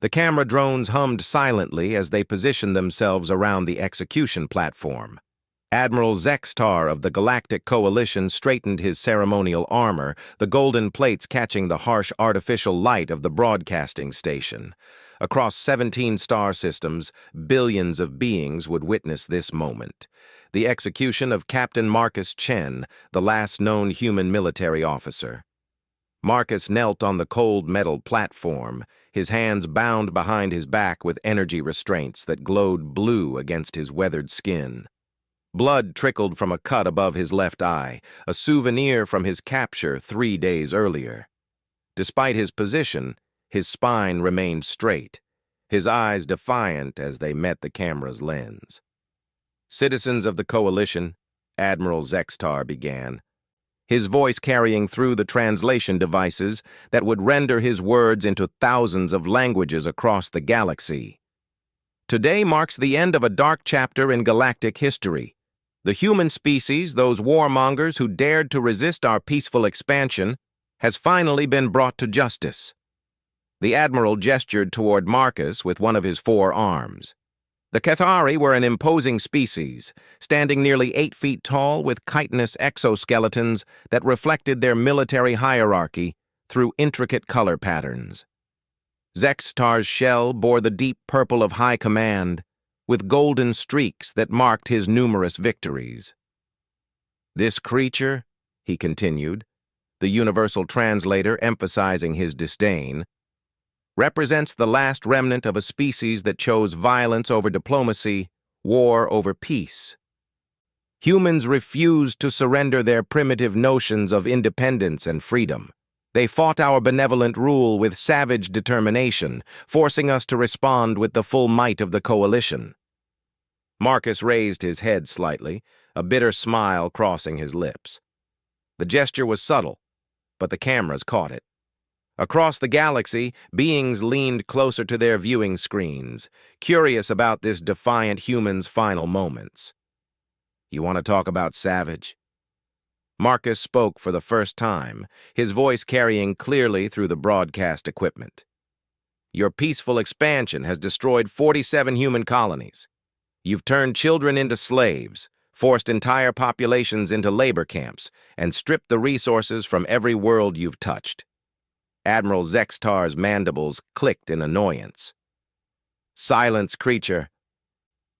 The camera drones hummed silently as they positioned themselves around the execution platform. Admiral Zextar of the Galactic Coalition straightened his ceremonial armor, the golden plates catching the harsh artificial light of the broadcasting station. Across 17 star systems, billions of beings would witness this moment. The execution of Captain Marcus Chen, the last known human military officer. Marcus knelt on the cold metal platform, his hands bound behind his back with energy restraints that glowed blue against his weathered skin. Blood trickled from a cut above his left eye, a souvenir from his capture 3 days earlier. Despite his position, his spine remained straight, his eyes defiant as they met the camera's lens. "Citizens of the Coalition," Admiral Zextar began, his voice carrying through the translation devices that would render his words into thousands of languages across the galaxy. "Today marks the end of a dark chapter in galactic history. The human species, those warmongers who dared to resist our peaceful expansion, has finally been brought to justice." The Admiral gestured toward Marcus with one of his 4 arms. The Cathari were an imposing species, standing nearly 8 feet tall with chitinous exoskeletons that reflected their military hierarchy through intricate color patterns. Zextar's shell bore the deep purple of high command, with golden streaks that marked his numerous victories. "This creature," he continued, the universal translator emphasizing his disdain, "represents the last remnant of a species that chose violence over diplomacy, war over peace. Humans refused to surrender their primitive notions of independence and freedom. They fought our benevolent rule with savage determination, forcing us to respond with the full might of the Coalition." Marcus raised his head slightly, a bitter smile crossing his lips. The gesture was subtle, but the cameras caught it. Across the galaxy, beings leaned closer to their viewing screens, curious about this defiant human's final moments. "You want to talk about savage?" Marcus spoke for the first time, his voice carrying clearly through the broadcast equipment. "Your peaceful expansion has destroyed 47 human colonies. You've turned children into slaves, forced entire populations into labor camps, and stripped the resources from every world you've touched." Admiral Zextar's mandibles clicked in annoyance. "Silence, creature.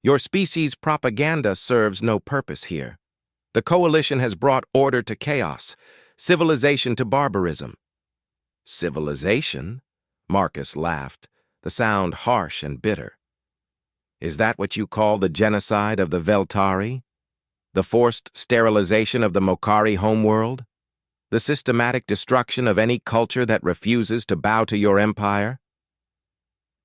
Your species' propaganda serves no purpose here. The Coalition has brought order to chaos, civilization to barbarism." "Civilization?" Marcus laughed, the sound harsh and bitter. "Is that what you call the genocide of the Veltari? The forced sterilization of the Mokari homeworld? The systematic destruction of any culture that refuses to bow to your empire?"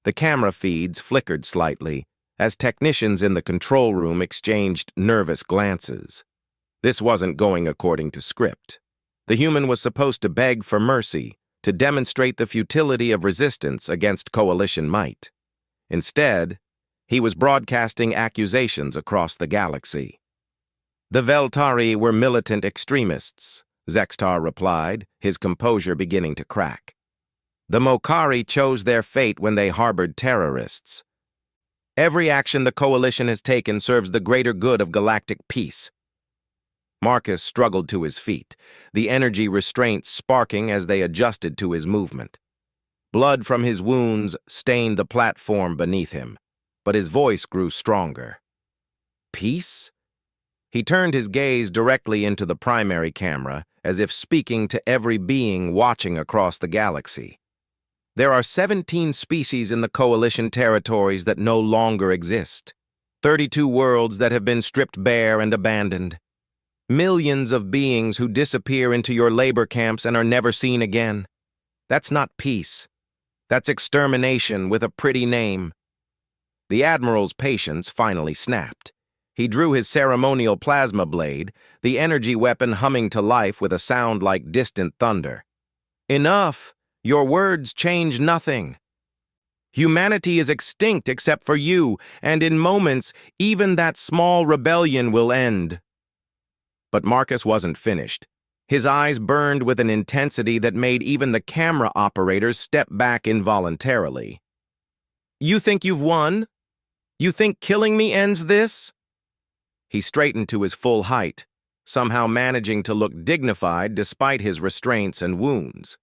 The camera feeds flickered slightly as technicians in the control room exchanged nervous glances. This wasn't going according to script. The human was supposed to beg for mercy, to demonstrate the futility of resistance against Coalition might. Instead, he was broadcasting accusations across the galaxy. "The Veltari were militant extremists," Zextar replied, his composure beginning to crack. "The Mokari chose their fate when they harbored terrorists. Every action the Coalition has taken serves the greater good of galactic peace." Marcus struggled to his feet, the energy restraints sparking as they adjusted to his movement. Blood from his wounds stained the platform beneath him, but his voice grew stronger. "Peace?" He turned his gaze directly into the primary camera, as if speaking to every being watching across the galaxy. "There are 17 species in the Coalition territories that no longer exist. 32 worlds that have been stripped bare and abandoned. Millions of beings who disappear into your labor camps and are never seen again. That's not peace. That's extermination with a pretty name." The Admiral's patience finally snapped. He drew his ceremonial plasma blade, the energy weapon humming to life with a sound like distant thunder. "Enough! Your words change nothing. Humanity is extinct except for you, and in moments, even that small rebellion will end." But Marcus wasn't finished. His eyes burned with an intensity that made even the camera operators step back involuntarily. You think you've won? You think killing me ends this? He straightened to his full height, somehow managing to look dignified despite his restraints and wounds.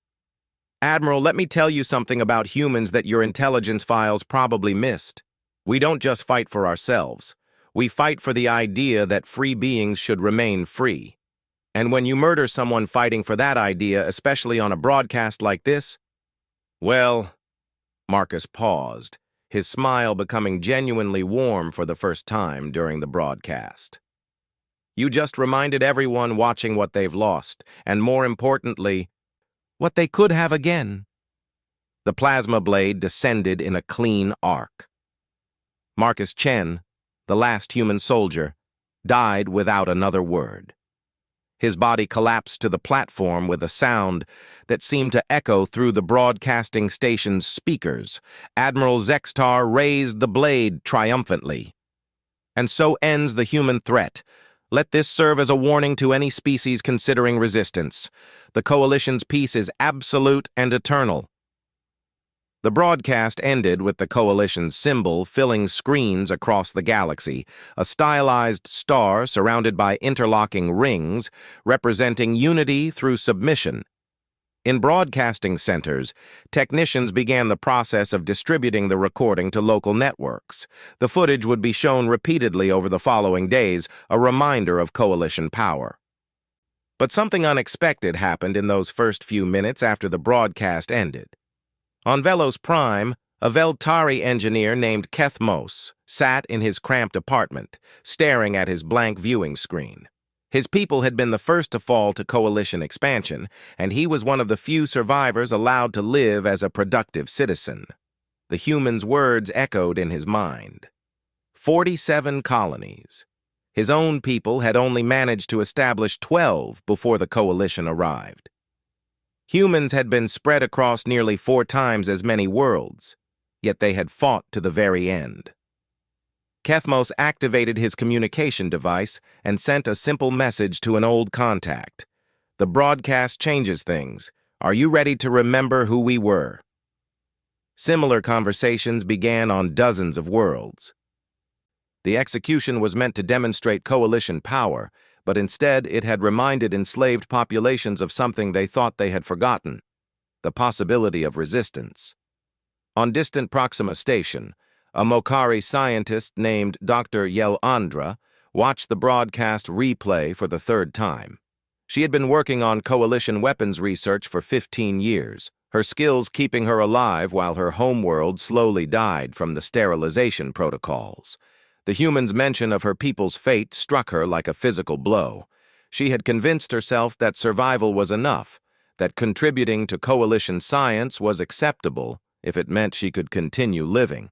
Admiral, let me tell you something about humans that your intelligence files probably missed. We don't just fight for ourselves. We fight for the idea that free beings should remain free. And when you murder someone fighting for that idea, especially on a broadcast like this, well, Marcus paused, his smile becoming genuinely warm for the first time during the broadcast. You just reminded everyone watching what they've lost, and more importantly, what they could have again. The plasma blade descended in a clean arc. Marcus Chen, the last human soldier, died without another word. His body collapsed to the platform with a sound that seemed to echo through the broadcasting station's speakers. Admiral Zextar raised the blade triumphantly. And so ends the human threat. Let this serve as a warning to any species considering resistance. The Coalition's peace is absolute and eternal. The broadcast ended with the Coalition's symbol filling screens across the galaxy, a stylized star surrounded by interlocking rings representing unity through submission. In broadcasting centers, technicians began the process of distributing the recording to local networks. The footage would be shown repeatedly over the following days, a reminder of Coalition power. But something unexpected happened in those first few minutes after the broadcast ended. On Velos Prime, a Veltari engineer named Kethmos sat in his cramped apartment, staring at his blank viewing screen. His people had been the first to fall to Coalition expansion, and he was one of the few survivors allowed to live as a productive citizen. The human's words echoed in his mind. 47 colonies. His own people had only managed to establish 12 before the Coalition arrived. Humans had been spread across nearly 4 times as many worlds, yet they had fought to the very end. Kethmos activated his communication device and sent a simple message to an old contact. The broadcast changes things. Are you ready to remember who we were? Similar conversations began on dozens of worlds. The execution was meant to demonstrate Coalition power, but instead it had reminded enslaved populations of something they thought they had forgotten, the possibility of resistance. On distant Proxima Station, a Mokari scientist named Dr. Yelandra watched the broadcast replay for the 3rd time. She had been working on Coalition weapons research for 15 years, her skills keeping her alive while her homeworld slowly died from the sterilization protocols. The human's mention of her people's fate struck her like a physical blow. She had convinced herself that survival was enough, that contributing to Coalition science was acceptable if it meant she could continue living.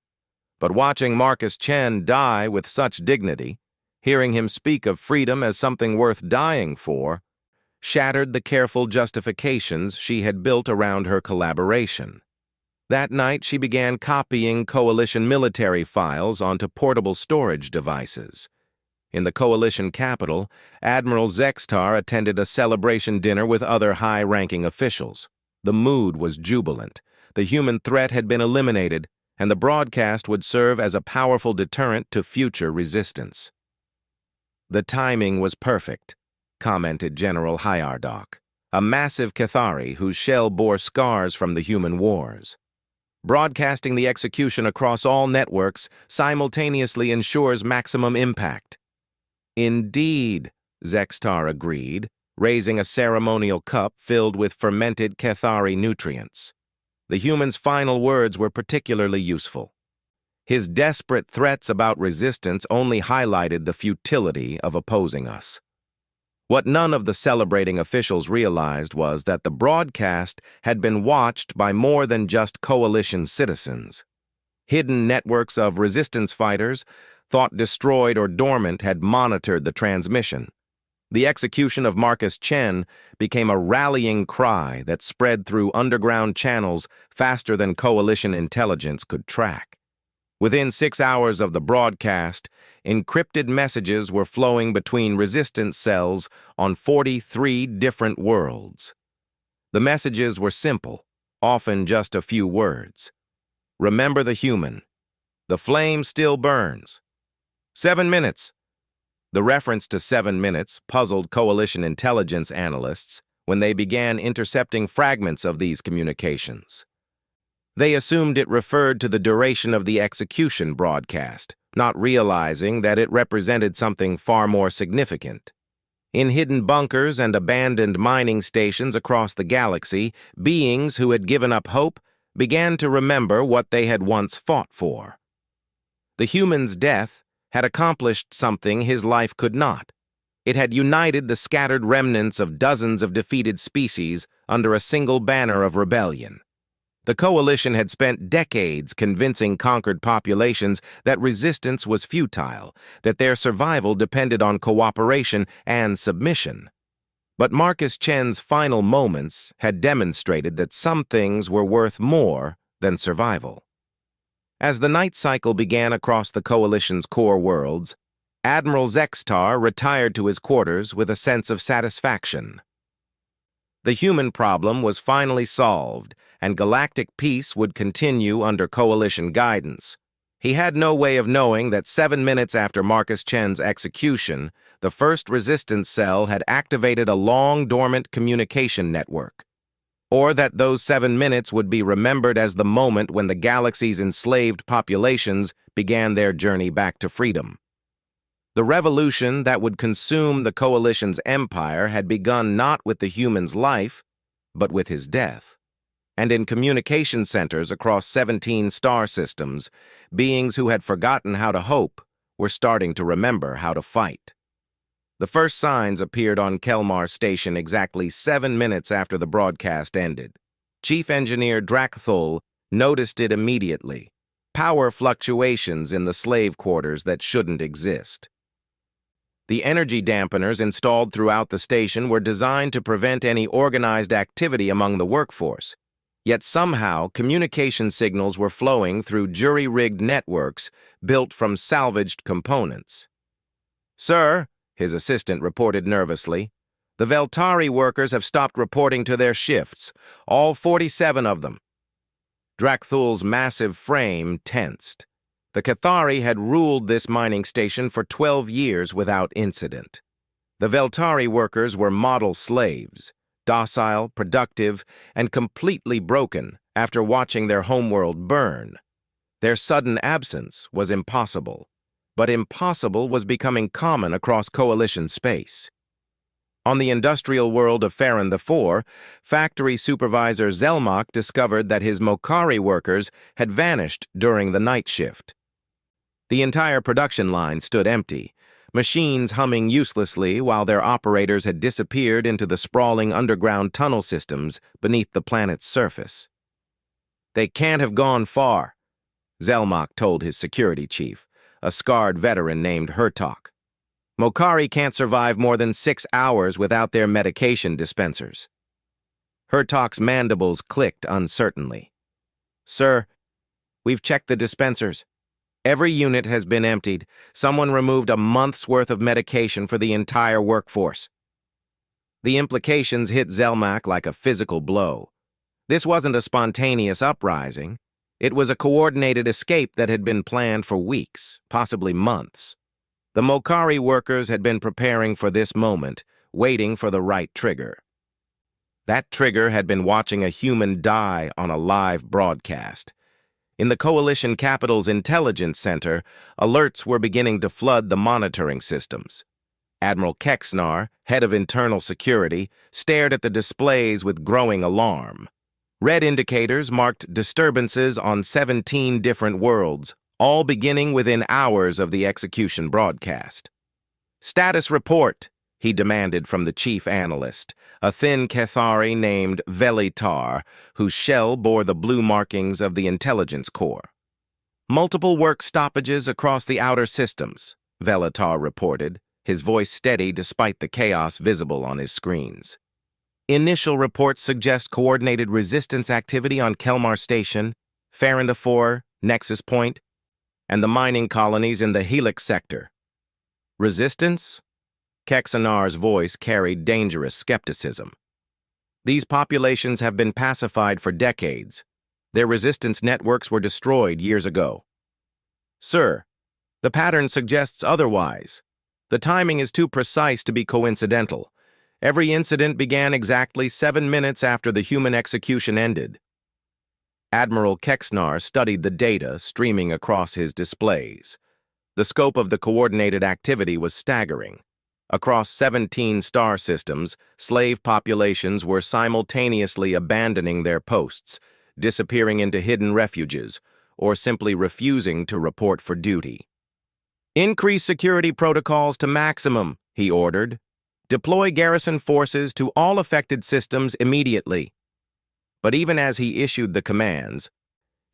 But watching Marcus Chen die with such dignity, hearing him speak of freedom as something worth dying for, shattered the careful justifications she had built around her collaboration. That night, she began copying Coalition military files onto portable storage devices. In the Coalition capital, Admiral Zextar attended a celebration dinner with other high-ranking officials. The mood was jubilant. The human threat had been eliminated, and the broadcast would serve as a powerful deterrent to future resistance. The timing was perfect, commented General Hyardok, a massive Cathari whose shell bore scars from the human wars. Broadcasting the execution across all networks simultaneously ensures maximum impact. Indeed, Zextar agreed, raising a ceremonial cup filled with fermented Cathari nutrients. The human's final words were particularly useful. His desperate threats about resistance only highlighted the futility of opposing us. What none of the celebrating officials realized was that the broadcast had been watched by more than just Coalition citizens. Hidden networks of resistance fighters, thought destroyed or dormant, had monitored the transmission. The execution of Marcus Chen became a rallying cry that spread through underground channels faster than Coalition intelligence could track. Within 6 hours of the broadcast, encrypted messages were flowing between resistance cells on 43 different worlds. The messages were simple, often just a few words. Remember the human. The flame still burns. 7 minutes. The reference to 7 minutes puzzled Coalition intelligence analysts when they began intercepting fragments of these communications. They assumed it referred to the duration of the execution broadcast, not realizing that it represented something far more significant. In hidden bunkers and abandoned mining stations across the galaxy, beings who had given up hope began to remember what they had once fought for. The human's death had accomplished something his life could not. It had united the scattered remnants of dozens of defeated species under a single banner of rebellion. The Coalition had spent decades convincing conquered populations that resistance was futile, that their survival depended on cooperation and submission. But Marcus Chen's final moments had demonstrated that some things were worth more than survival. As the night cycle began across the Coalition's core worlds, Admiral Zextar retired to his quarters with a sense of satisfaction. The human problem was finally solved, and galactic peace would continue under Coalition guidance. He had no way of knowing that 7 minutes after Marcus Chen's execution, the first resistance cell had activated a long-dormant communication network, or that those 7 minutes would be remembered as the moment when the galaxy's enslaved populations began their journey back to freedom. The revolution that would consume the Coalition's empire had begun not with the human's life, but with his death. And in communication centers across 17 star systems, beings who had forgotten how to hope were starting to remember how to fight. The first signs appeared on Kelmar Station exactly 7 minutes after the broadcast ended. Chief Engineer Drakthul noticed it immediately: power fluctuations in the slave quarters that shouldn't exist. The energy dampeners installed throughout the station were designed to prevent any organized activity among the workforce, yet somehow communication signals were flowing through jury-rigged networks built from salvaged components. "Sir," his assistant reported nervously, "the Veltari workers have stopped reporting to their shifts, all 47 of them." Drakthul's massive frame tensed. The Cathari had ruled this mining station for 12 years without incident. The Veltari workers were model slaves, docile, productive, and completely broken after watching their homeworld burn. Their sudden absence was impossible, but impossible was becoming common across Coalition space. On the industrial world of Farron IV, factory supervisor Zelmach discovered that his Mokari workers had vanished during the night shift. The entire production line stood empty, machines humming uselessly while their operators had disappeared into the sprawling underground tunnel systems beneath the planet's surface. "They can't have gone far," Zelmach told his security chief, a scarred veteran named Hertok. "Mokari can't survive more than 6 hours without their medication dispensers." Hertok's mandibles clicked uncertainly. "Sir, we've checked the dispensers. Every unit has been emptied. Someone removed a month's worth of medication for the entire workforce." The implications hit Zelmach like a physical blow. This wasn't a spontaneous uprising. It was a coordinated escape that had been planned for weeks, possibly months. The Mokari workers had been preparing for this moment, waiting for the right trigger. That trigger had been watching a human die on a live broadcast. In the Coalition capital's intelligence center, alerts were beginning to flood the monitoring systems. Admiral Kexnar, head of internal security, stared at the displays with growing alarm. Red indicators marked disturbances on 17 different worlds, all beginning within hours of the execution broadcast. "Status report," he demanded from the chief analyst, a thin Cathari named Velitar, whose shell bore the blue markings of the intelligence core. "Multiple work stoppages across the outer systems," Velitar reported, his voice steady despite the chaos visible on his screens. "Initial reports suggest coordinated resistance activity on Kelmar Station, Farron IV, Nexus Point, and the mining colonies in the Helix sector." "Resistance?" Kexanar's voice carried dangerous skepticism. "These populations have been pacified for decades. Their resistance networks were destroyed years ago." Sir, the pattern suggests otherwise. The timing is too precise to be coincidental. Every incident began exactly 7 minutes after the human execution ended. Admiral Kexnar studied the data streaming across his displays. The scope of the coordinated activity was staggering. Across 17 star systems, slave populations were simultaneously abandoning their posts, disappearing into hidden refuges, or simply refusing to report for duty. "Increase security protocols to maximum," he ordered. "Deploy garrison forces to all affected systems immediately." But even as he issued the commands,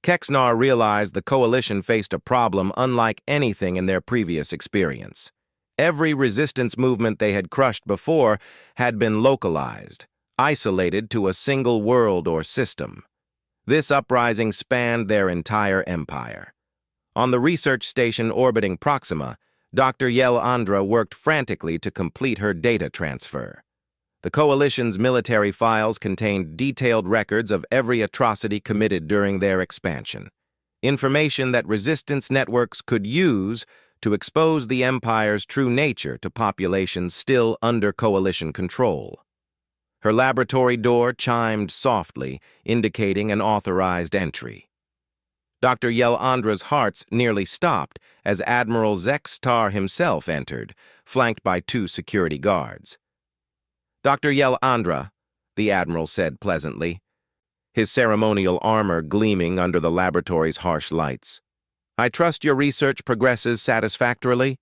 Kexnar realized the Coalition faced a problem unlike anything in their previous experience. Every resistance movement they had crushed before had been localized, isolated to a single world or system. This uprising spanned their entire empire. On the research station orbiting Proxima, Dr. Yel-Andra worked frantically to complete her data transfer. The Coalition's military files contained detailed records of every atrocity committed during their expansion, information that resistance networks could use to expose the Empire's true nature to populations still under Coalition control. Her laboratory door chimed softly, indicating an authorized entry. Dr. Yel-Andra's heart nearly stopped as Admiral Zek-Star himself entered, flanked by 2 security guards. "Dr. Yel-Andra," the Admiral said pleasantly, his ceremonial armor gleaming under the laboratory's harsh lights. "I trust your research progresses satisfactorily?"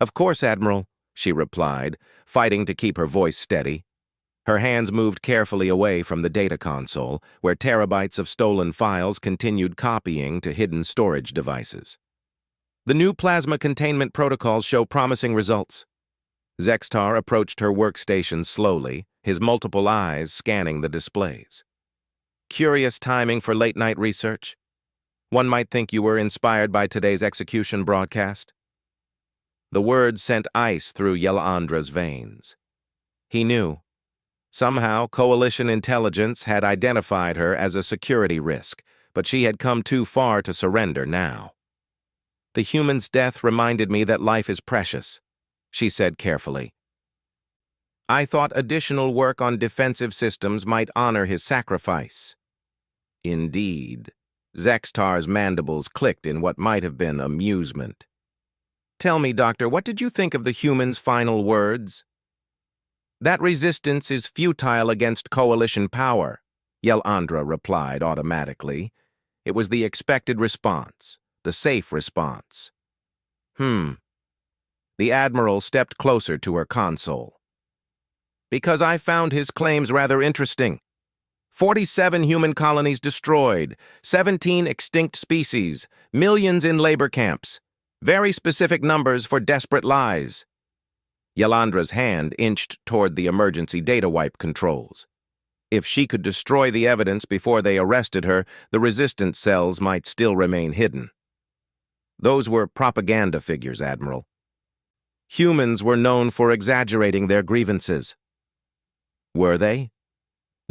"Of course, Admiral," she replied, fighting to keep her voice steady. Her hands moved carefully away from the data console, where terabytes of stolen files continued copying to hidden storage devices. "The new plasma containment protocols show promising results." Zek-Star approached her workstation slowly, his multiple eyes scanning the displays. "Curious timing for late-night research. One might think you were inspired by today's execution broadcast." The words sent ice through Yel-Andra's veins. He knew. Somehow, Coalition intelligence had identified her as a security risk, but she had come too far to surrender now. "The human's death reminded me that life is precious," she said carefully. "I thought additional work on defensive systems might honor his sacrifice." Indeed. Zek-Star's mandibles clicked in what might have been amusement. "Tell me, Doctor, what did you think of the human's final words?" "That resistance is futile against Coalition power," Yel-Andra replied automatically. It was the expected response, the safe response. The Admiral stepped closer to her console. "Because I found his claims rather interesting. 47 human colonies destroyed, 17 extinct species, millions in labor camps. Very specific numbers for desperate lies." Yel-Andra's hand inched toward the emergency data wipe controls. If she could destroy the evidence before they arrested her, the resistance cells might still remain hidden. "Those were propaganda figures, Admiral. Humans were known for exaggerating their grievances." "Were they?"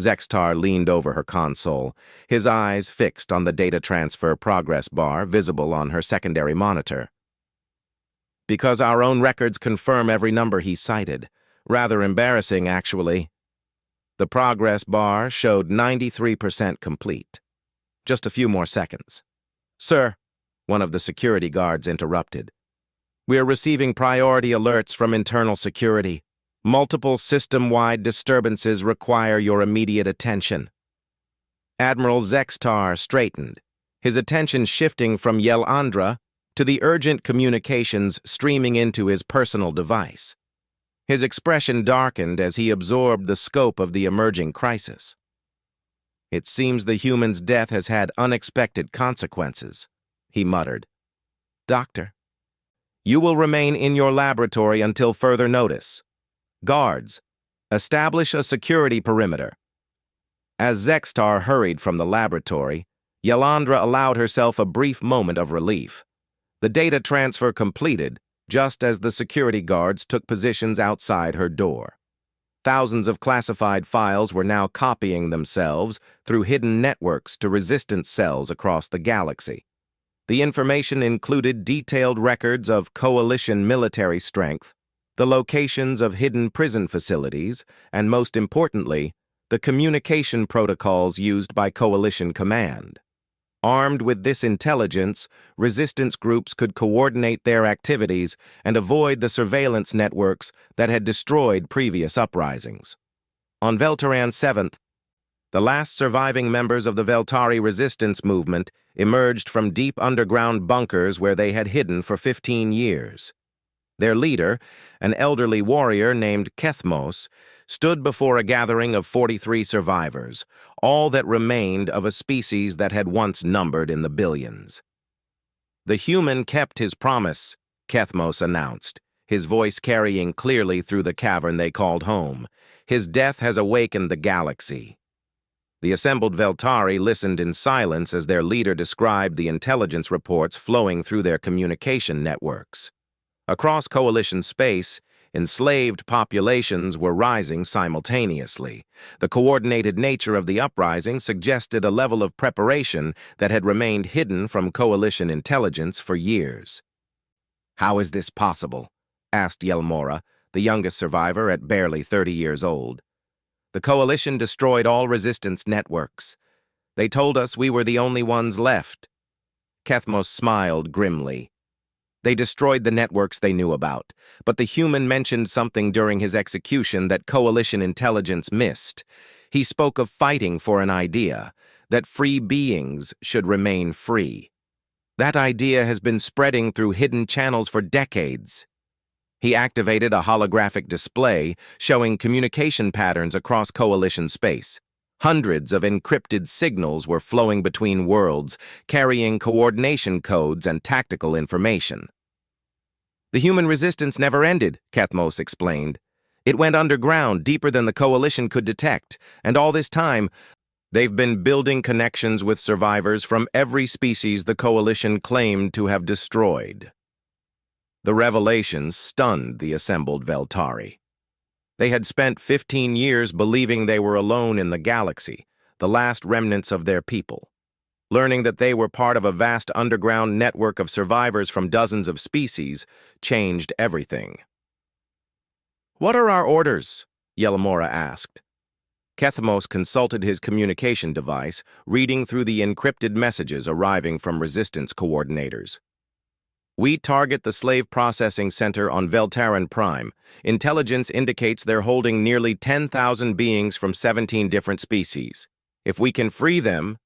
Zek-Star leaned over her console, his eyes fixed on the data transfer progress bar visible on her secondary monitor. "Because our own records confirm every number he cited. Rather embarrassing, actually." The progress bar showed 93% complete. Just a few more seconds. "Sir," one of the security guards interrupted. "We're receiving priority alerts from internal security. Multiple system-wide disturbances require your immediate attention." Admiral Zek-Star straightened, his attention shifting from Yel-Andra to the urgent communications streaming into his personal device. His expression darkened as he absorbed the scope of the emerging crisis. "It seems the human's death has had unexpected consequences," he muttered. "Doctor, you will remain in your laboratory until further notice. Guards, establish a security perimeter." As Zek-Star hurried from the laboratory, Yel-Andra allowed herself a brief moment of relief. The data transfer completed just as the security guards took positions outside her door. Thousands of classified files were now copying themselves through hidden networks to resistance cells across the galaxy. The information included detailed records of coalition military strength, the locations of hidden prison facilities, and most importantly, the communication protocols used by coalition command. Armed with this intelligence, resistance groups could coordinate their activities and avoid the surveillance networks that had destroyed previous uprisings. On Veltaran 7th, the last surviving members of the Veltari resistance movement emerged from deep underground bunkers where they had hidden for 15 years. Their leader, an elderly warrior named Kethmos, stood before a gathering of 43 survivors, all that remained of a species that had once numbered in the billions. "The human kept his promise," Kethmos announced, his voice carrying clearly through the cavern they called home. "His death has awakened the galaxy." The assembled Veltari listened in silence as their leader described the intelligence reports flowing through their communication networks. Across coalition space, enslaved populations were rising simultaneously. The coordinated nature of the uprising suggested a level of preparation that had remained hidden from coalition intelligence for years. "How is this possible?" asked Yelmora, the youngest survivor at barely 30 years old. "The coalition destroyed all resistance networks. They told us we were the only ones left." Kethmos smiled grimly. "They destroyed the networks they knew about, but the human mentioned something during his execution that coalition intelligence missed. He spoke of fighting for an idea, that free beings should remain free. That idea has been spreading through hidden channels for decades." He activated a holographic display showing communication patterns across coalition space. Hundreds of encrypted signals were flowing between worlds, carrying coordination codes and tactical information. "The human resistance never ended," Kethmos explained. "It went underground, deeper than the coalition could detect, and all this time, they've been building connections with survivors from every species the coalition claimed to have destroyed." The revelation stunned the assembled Veltari. They had spent 15 years believing they were alone in the galaxy, the last remnants of their people. Learning that they were part of a vast underground network of survivors from dozens of species changed everything. "What are our orders?" Yelmora asked. Kethmos consulted his communication device, reading through the encrypted messages arriving from resistance coordinators. "We target the slave processing center on Veltaran Prime. Intelligence indicates they're holding nearly 10,000 beings from 17 different species. If we can free them..."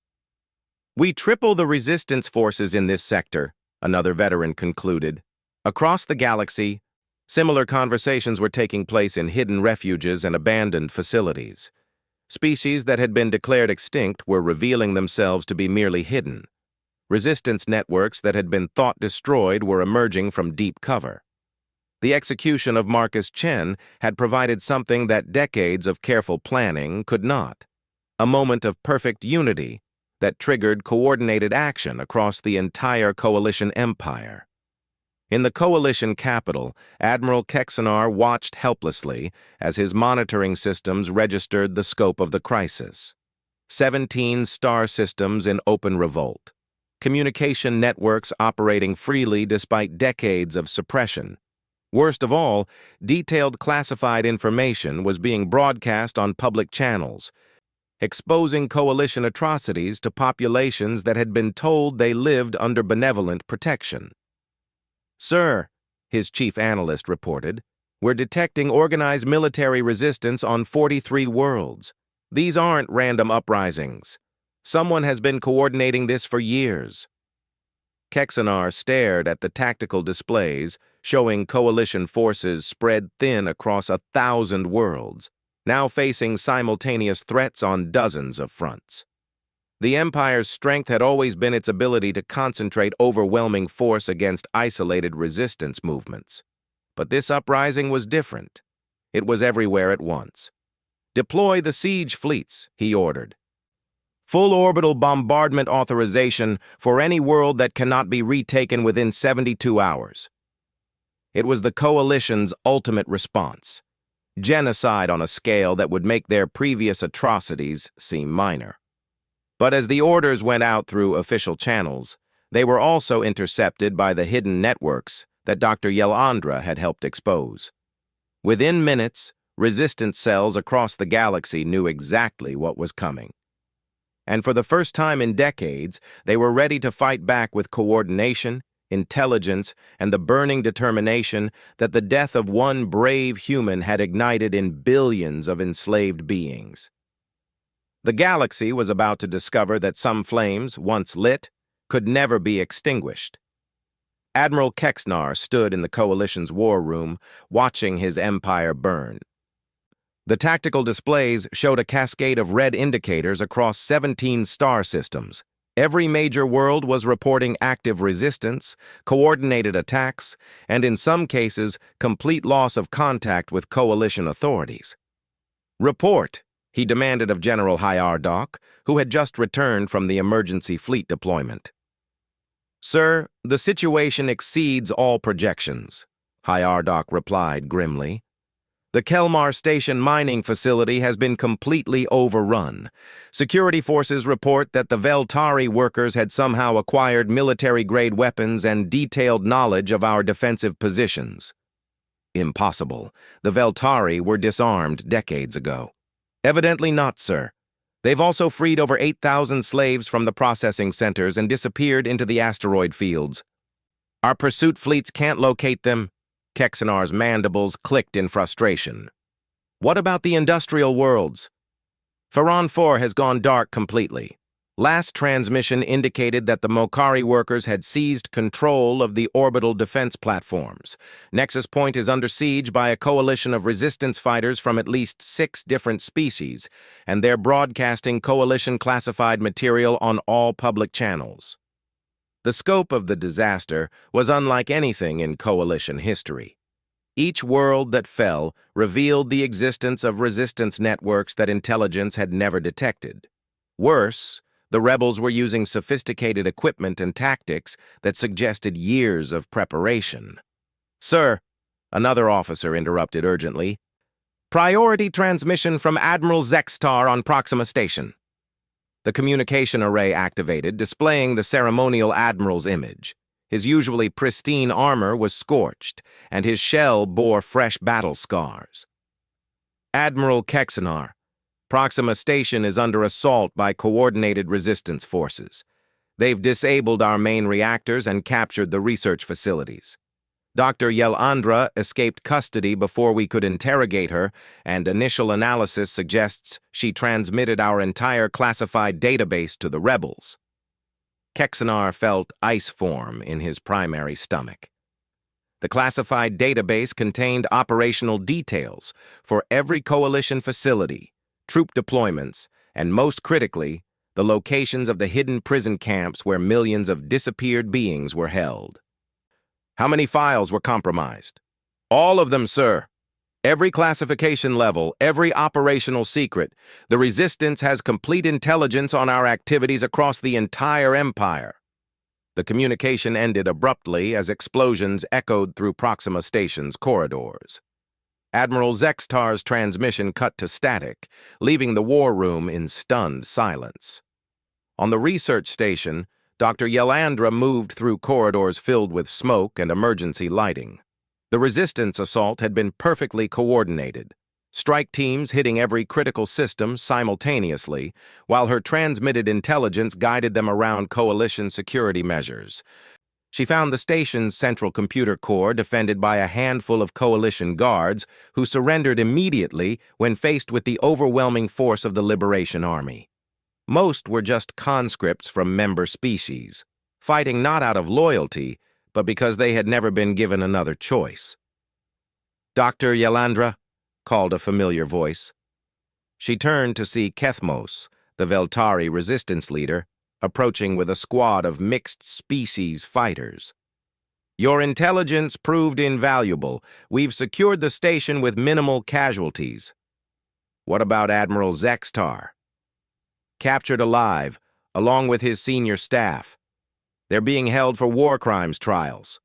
"We triple the resistance forces in this sector," another veteran concluded. Across the galaxy, similar conversations were taking place in hidden refuges and abandoned facilities. Species that had been declared extinct were revealing themselves to be merely hidden. Resistance networks that had been thought destroyed were emerging from deep cover. The execution of Marcus Chen had provided something that decades of careful planning could not: a moment of perfect unity that triggered coordinated action across the entire coalition empire. In the coalition capital, Admiral Kexanar watched helplessly as his monitoring systems registered the scope of the crisis. 17 star systems in open revolt. Communication networks operating freely despite decades of suppression. Worst of all, detailed classified information was being broadcast on public channels, exposing coalition atrocities to populations that had been told they lived under benevolent protection. "Sir," his chief analyst reported, "we're detecting organized military resistance on 43 worlds. These aren't random uprisings. Someone has been coordinating this for years." Kexanar stared at the tactical displays showing coalition forces spread thin across 1,000 worlds, now facing simultaneous threats on dozens of fronts. The Empire's strength had always been its ability to concentrate overwhelming force against isolated resistance movements. But this uprising was different. It was everywhere at once. "Deploy the siege fleets," he ordered. "Full orbital bombardment authorization for any world that cannot be retaken within 72 hours. It was the coalition's ultimate response. Genocide on a scale that would make their previous atrocities seem minor. But as the orders went out through official channels, They were also intercepted by the hidden networks that Dr. Yelandra had helped expose. Within minutes, resistance cells across the galaxy knew exactly what was coming. And for the first time in decades, they were ready to fight back with coordination, intelligence, and the burning determination that the death of one brave human had ignited in billions of enslaved beings. The galaxy was about to discover that some flames, once lit, could never be extinguished. Admiral Kexnar stood in the Coalition's war room, watching his empire burn. The tactical displays showed a cascade of red indicators across 17 star systems. Every major world was reporting active resistance, coordinated attacks, and in some cases, complete loss of contact with Coalition authorities. "Report," he demanded of General Hyardoc, who had just returned from the emergency fleet deployment. "Sir, the situation exceeds all projections," Hyardoc replied grimly. "The Kelmar Station mining facility has been completely overrun. Security forces report that the Veltari workers had somehow acquired military-grade weapons and detailed knowledge of our defensive positions." "Impossible. The Veltari were disarmed decades ago." "Evidently not, sir. They've also freed over 8,000 slaves from the processing centers and disappeared into the asteroid fields. Our pursuit fleets can't locate them." Kexanar's mandibles clicked in frustration. "What about the industrial worlds?" "Ferron 4 has gone dark completely. Last transmission indicated that the Mokari workers had seized control of the orbital defense platforms. Nexus Point is under siege by a coalition of resistance fighters from at least 6 different species, and they're broadcasting Coalition-classified material on all public channels." The scope of the disaster was unlike anything in Coalition history. Each world that fell revealed the existence of resistance networks that intelligence had never detected. Worse, the rebels were using sophisticated equipment and tactics that suggested years of preparation. "Sir," another officer interrupted urgently, "priority transmission from Admiral Zextar on Proxima Station." The communication array activated, displaying the ceremonial admiral's image. His usually pristine armor was scorched, and his shell bore fresh battle scars. "Admiral Kexanar, Proxima Station is under assault by coordinated resistance forces. They've disabled our main reactors and captured the research facilities. Dr. Yelandra escaped custody before we could interrogate her, and initial analysis suggests she transmitted our entire classified database to the rebels." Kexanar felt ice form in his primary stomach. The classified database contained operational details for every Coalition facility, troop deployments, and most critically, the locations of the hidden prison camps where millions of disappeared beings were held. "How many files were compromised?" "All of them, sir. Every classification level, every operational secret. The Resistance has complete intelligence on our activities across the entire Empire." The communication ended abruptly as explosions echoed through Proxima Station's corridors. Admiral Zextar's transmission cut to static, leaving the war room in stunned silence. On the research station, Dr. Yelandra moved through corridors filled with smoke and emergency lighting. The resistance assault had been perfectly coordinated, strike teams hitting every critical system simultaneously, while her transmitted intelligence guided them around Coalition security measures. She found the station's central computer core defended by a handful of Coalition guards who surrendered immediately when faced with the overwhelming force of the Liberation Army. Most were just conscripts from member species, fighting not out of loyalty, but because they had never been given another choice. "Dr. Yelandra," called a familiar voice. She turned to see Kethmos, the Veltari resistance leader, approaching with a squad of mixed-species fighters. "Your intelligence proved invaluable. We've secured the station with minimal casualties." "What about Admiral Zextar?" "Captured alive, along with his senior staff. They're being held for war crimes trials."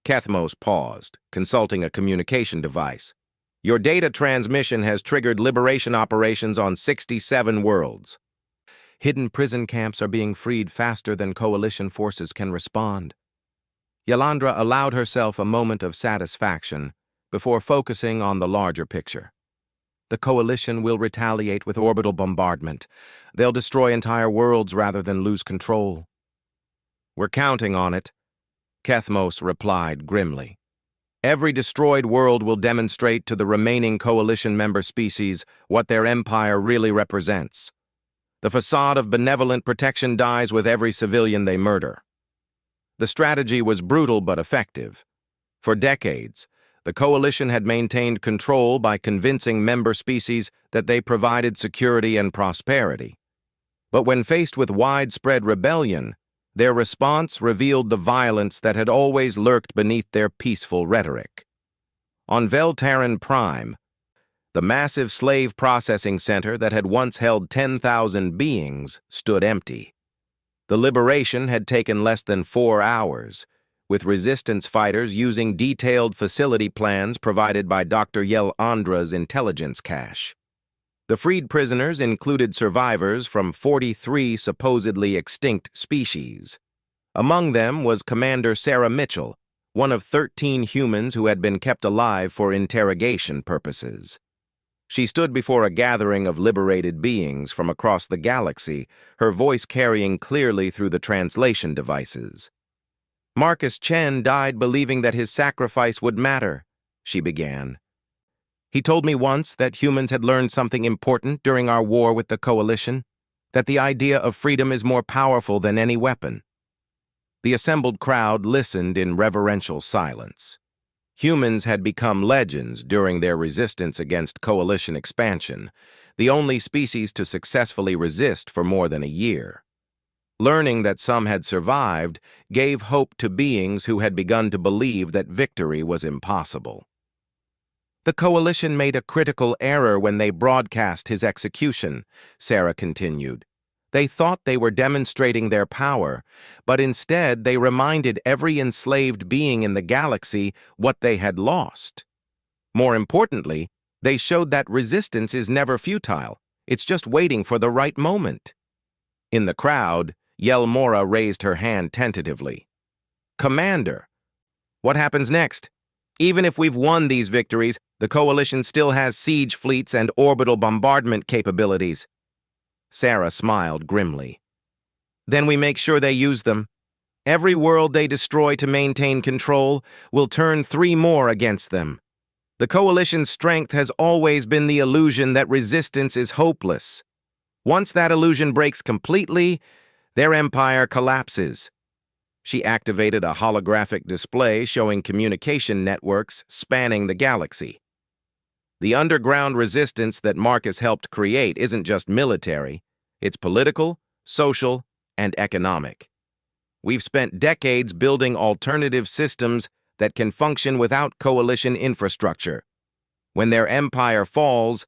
Kethmos paused, consulting a communication device. "Your data transmission has triggered liberation operations on 67 worlds." Hidden prison camps are being freed faster than coalition forces can respond. Yalandra allowed herself a moment of satisfaction before focusing on the larger picture. The coalition will retaliate with orbital bombardment. They'll destroy entire worlds rather than lose control. We're counting on it, Kethmos replied grimly. Every destroyed world will demonstrate to the remaining coalition member species what their empire really represents. The facade of benevolent protection dies with every civilian they murder. The strategy was brutal but effective. For decades, the coalition had maintained control by convincing member species that they provided security and prosperity. But when faced with widespread rebellion, their response revealed the violence that had always lurked beneath their peaceful rhetoric. On Velterran Prime, the massive slave processing center that had once held 10,000 beings stood empty. The liberation had taken less than 4 hours, with resistance fighters using detailed facility plans provided by Dr. Yelandra's intelligence cache. The freed prisoners included survivors from 43 supposedly extinct species. Among them was Commander Sarah Mitchell, one of 13 humans who had been kept alive for interrogation purposes. She stood before a gathering of liberated beings from across the galaxy, her voice carrying clearly through the translation devices. Marcus Chen died believing that his sacrifice would matter, she began. He told me once that humans had learned something important during our war with the Coalition, that the idea of freedom is more powerful than any weapon. The assembled crowd listened in reverential silence. Humans had become legends during their resistance against Coalition expansion, the only species to successfully resist for more than a year. Learning that some had survived gave hope to beings who had begun to believe that victory was impossible. The Coalition made a critical error when they broadcast his execution, Sarah continued. They thought they were demonstrating their power, but instead they reminded every enslaved being in the galaxy what they had lost. More importantly, they showed that resistance is never futile. It's just waiting for the right moment. In the crowd, Yelmora raised her hand tentatively. Commander, what happens next? Even if we've won these victories, the Coalition still has siege fleets and orbital bombardment capabilities. Sarah smiled grimly. Then we make sure they use them. Every world they destroy to maintain control will turn 3 more against them. The Coalition's strength has always been the illusion that resistance is hopeless. Once that illusion breaks completely, their empire collapses. She activated a holographic display showing communication networks spanning the galaxy. The underground resistance that Marcus helped create isn't just military, it's political, social, and economic. We've spent decades building alternative systems that can function without Coalition infrastructure. When their empire falls,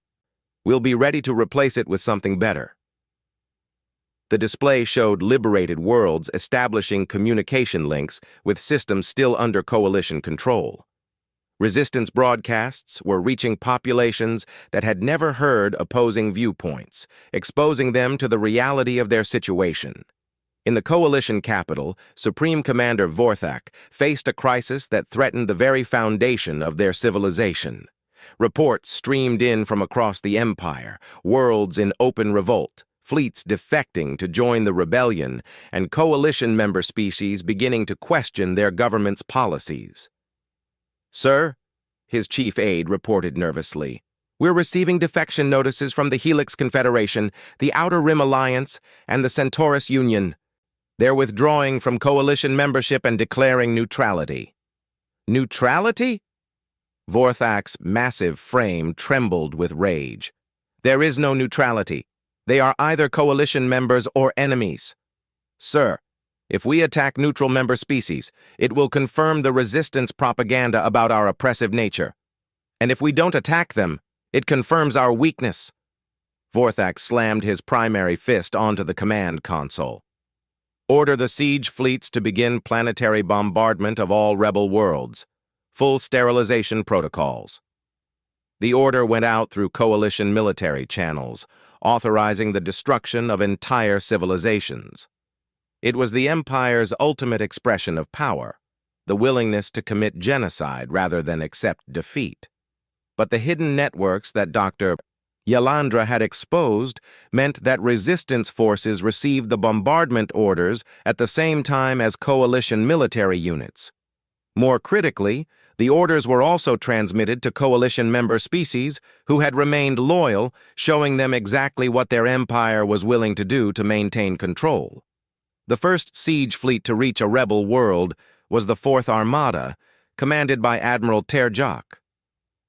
we'll be ready to replace it with something better. The display showed liberated worlds establishing communication links with systems still under Coalition control. Resistance broadcasts were reaching populations that had never heard opposing viewpoints, exposing them to the reality of their situation. In the Coalition capital, Supreme Commander Vorthak faced a crisis that threatened the very foundation of their civilization. Reports streamed in from across the Empire, worlds in open revolt, fleets defecting to join the rebellion, and Coalition member species beginning to question their government's policies. Sir, his chief aide reported nervously, we're receiving defection notices from the Helix Confederation, the Outer Rim Alliance, and the Centaurus Union. They're withdrawing from Coalition membership and declaring neutrality. Neutrality? Vorthak's massive frame trembled with rage. There is no neutrality. They are either Coalition members or enemies. Sir, if we attack neutral member species, it will confirm the resistance propaganda about our oppressive nature. And if we don't attack them, it confirms our weakness. Vorthak slammed his primary fist onto the command console. Order the siege fleets to begin planetary bombardment of all rebel worlds. Full sterilization protocols. The order went out through Coalition military channels, authorizing the destruction of entire civilizations. It was the Empire's ultimate expression of power, the willingness to commit genocide rather than accept defeat. But the hidden networks that Dr. Yalandra had exposed meant that resistance forces received the bombardment orders at the same time as coalition military units. More critically, the orders were also transmitted to coalition member species who had remained loyal, showing them exactly what their empire was willing to do to maintain control. The first siege fleet to reach a rebel world was the Fourth Armada, commanded by Admiral Terjak.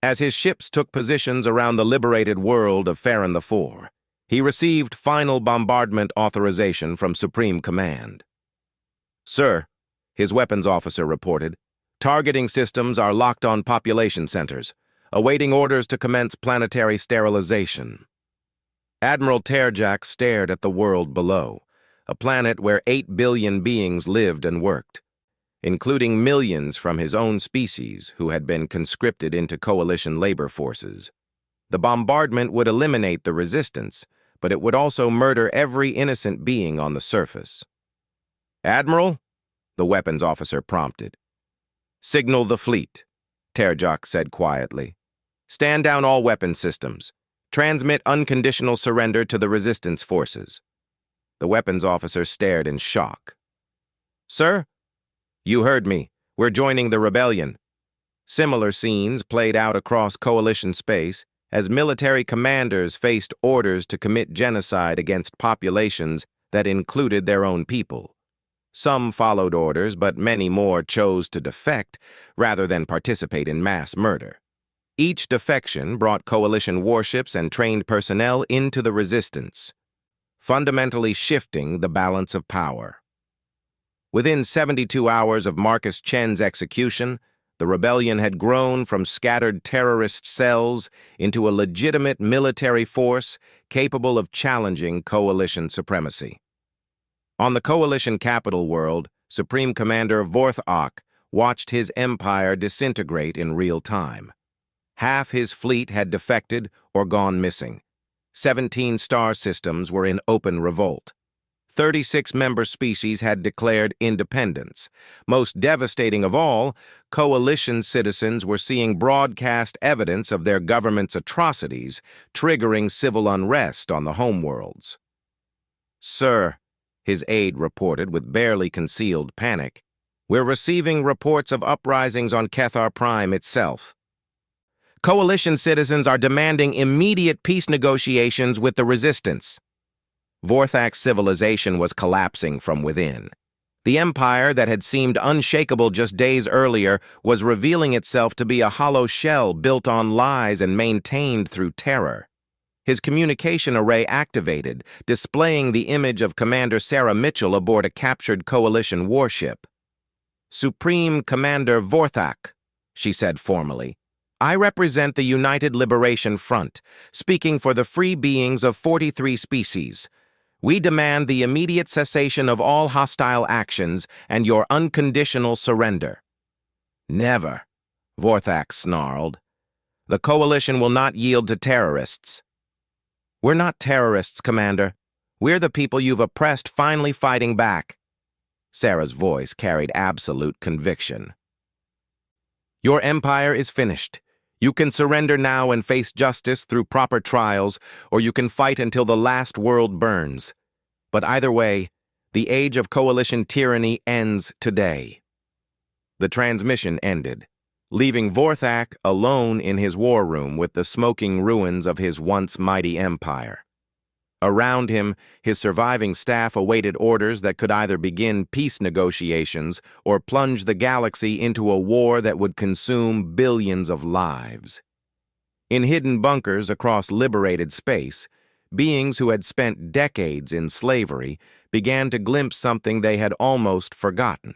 As his ships took positions around the liberated world of Farron IV, he received final bombardment authorization from Supreme Command. "Sir," his weapons officer reported, "targeting systems are locked on population centers, awaiting orders to commence planetary sterilization." Admiral Terjak stared at the world below, a planet where 8 billion beings lived and worked, including millions from his own species who had been conscripted into coalition labor forces. The bombardment would eliminate the resistance, but it would also murder every innocent being on the surface. "Admiral," the weapons officer prompted. "Signal the fleet," Terjak said quietly. "Stand down all weapon systems. Transmit unconditional surrender to the resistance forces." The weapons officer stared in shock. "Sir?" "You heard me. We're joining the rebellion." Similar scenes played out across coalition space as military commanders faced orders to commit genocide against populations that included their own people. Some followed orders, but many more chose to defect rather than participate in mass murder. Each defection brought coalition warships and trained personnel into the resistance, fundamentally shifting the balance of power. Within 72 hours of Marcus Chen's execution, the rebellion had grown from scattered terrorist cells into a legitimate military force capable of challenging coalition supremacy. On the coalition capital world, Supreme Commander Vorthok watched his empire disintegrate in real time. Half his fleet had defected or gone missing. 17 star systems were in open revolt. 36 member species had declared independence. Most devastating of all, coalition citizens were seeing broadcast evidence of their government's atrocities, triggering civil unrest on the homeworlds. "Sir," his aide reported with barely concealed panic, "we're receiving reports of uprisings on Kethar Prime itself. Coalition citizens are demanding immediate peace negotiations with the resistance." Vorthak's civilization was collapsing from within. The empire that had seemed unshakable just days earlier was revealing itself to be a hollow shell built on lies and maintained through terror. His communication array activated, displaying the image of Commander Sarah Mitchell aboard a captured coalition warship. "Supreme Commander Vorthak," she said formally, "I represent the United Liberation Front, speaking for the free beings of 43 species. We demand the immediate cessation of all hostile actions and your unconditional surrender." "Never," Vorthak snarled. "The coalition will not yield to terrorists." "We're not terrorists, Commander. We're the people you've oppressed finally fighting back." Sarah's voice carried absolute conviction. "Your empire is finished. You can surrender now and face justice through proper trials, or you can fight until the last world burns. But either way, the age of coalition tyranny ends today." The transmission ended, leaving Vorthak alone in his war room with the smoking ruins of his once mighty empire. Around him, his surviving staff awaited orders that could either begin peace negotiations or plunge the galaxy into a war that would consume billions of lives. In hidden bunkers across liberated space, beings who had spent decades in slavery began to glimpse something they had almost forgotten: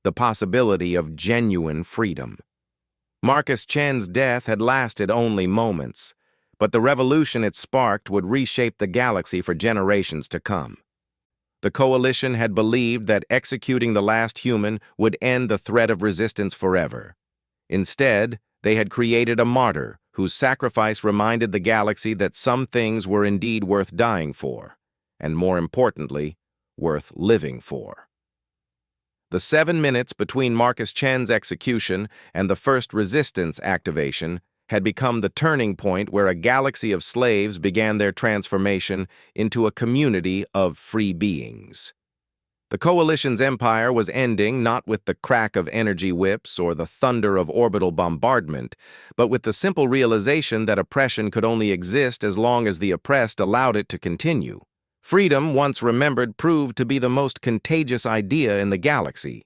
the possibility of genuine freedom. Marcus Chen's death had lasted only moments, but the revolution it sparked would reshape the galaxy for generations to come. The coalition had believed that executing the last human would end the threat of resistance forever. Instead, they had created a martyr whose sacrifice reminded the galaxy that some things were indeed worth dying for, and more importantly, worth living for. The 7 minutes between Marcus Chen's execution and the first resistance activation had become the turning point where a galaxy of slaves began their transformation into a community of free beings. The Coalition's empire was ending not with the crack of energy whips or the thunder of orbital bombardment, but with the simple realization that oppression could only exist as long as the oppressed allowed it to continue. Freedom, once remembered, proved to be the most contagious idea in the galaxy.